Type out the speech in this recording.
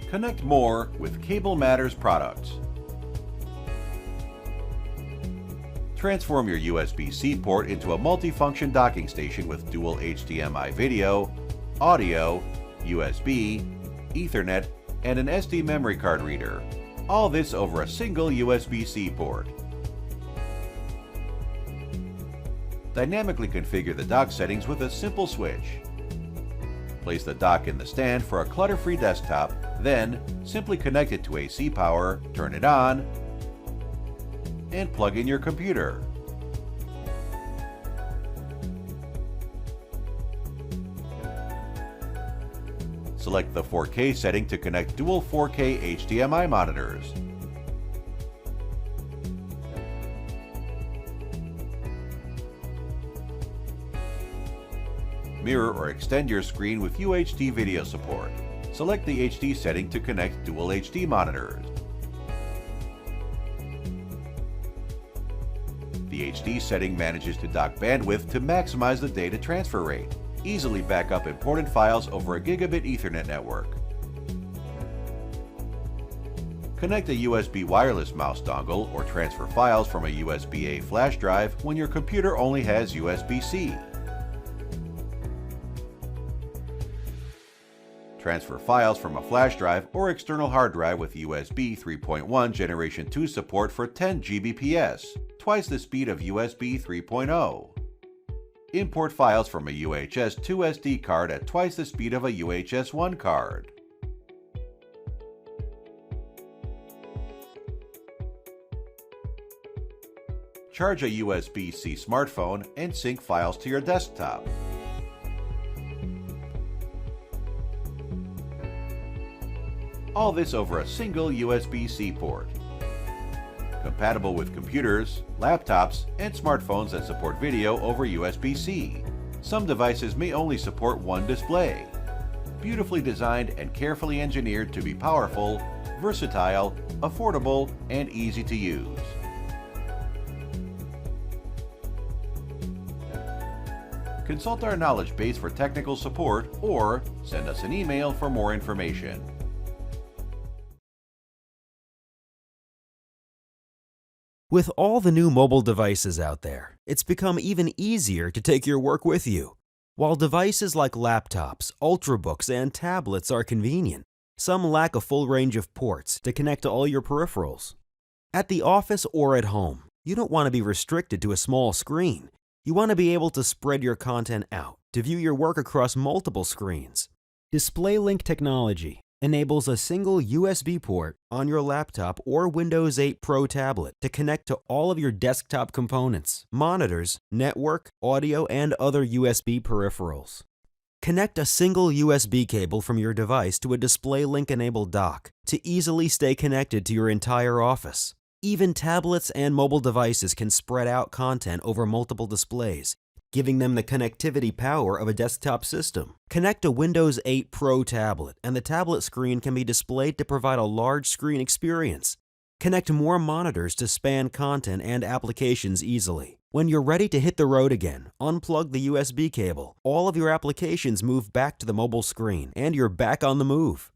Connect more with Cable Matters products. Transform your USB-C port into a multifunction docking station with dual HDMI video, audio, USB, Ethernet, and an SD memory card reader. All this over a single USB-C port. Dynamically configure the dock settings with a simple switch. Place the dock in the stand for a clutter-free desktop, then simply connect it to AC power, turn it on, and plug in your computer. Select the 4K setting to connect dual 4K HDMI monitors. Mirror or extend your screen with UHD video support. Select the HD setting to connect dual HD monitors. The HD setting manages to dock bandwidth to maximize the data transfer rate. Easily back up important files over a gigabit Ethernet network. Connect a USB wireless mouse dongle or transfer files from a USB-A flash drive when your computer only has USB-C. Transfer files from a flash drive or external hard drive with USB 3.1 Generation 2 support for 10 Gbps, twice the speed of USB 3.0. Import files from a UHS 2 SD card at twice the speed of a UHS 1 card. Charge a USB-C smartphone and sync files to your desktop. All this over a single USB-C port. Compatible with computers, laptops, and smartphones that support video over USB-C. Some devices may only support one display. Beautifully designed and carefully engineered to be powerful, versatile, affordable, and easy to use. Consult our knowledge base for technical support or send us an email for more information. With all the new mobile devices out there, it's become even easier to take your work with you. While devices like laptops, ultrabooks, and tablets are convenient, some lack a full range of ports to connect to all your peripherals. At the office or at home, you don't want to be restricted to a small screen. You want to be able to spread your content out to view your work across multiple screens. DisplayLink technology enables a single USB port on your laptop or Windows 8 Pro tablet to connect to all of your desktop components, monitors, network, audio, and other USB peripherals. Connect a single USB cable from your device to a DisplayLink-enabled dock to easily stay connected to your entire office. Even tablets and mobile devices can spread out content over multiple displays, giving them the connectivity power of a desktop system. Connect a Windows 8 Pro tablet, and the tablet screen can be displayed to provide a large screen experience. Connect more monitors to span content and applications easily. When you're ready to hit the road again, unplug the USB cable. All of your applications move back to the mobile screen, and you're back on the move.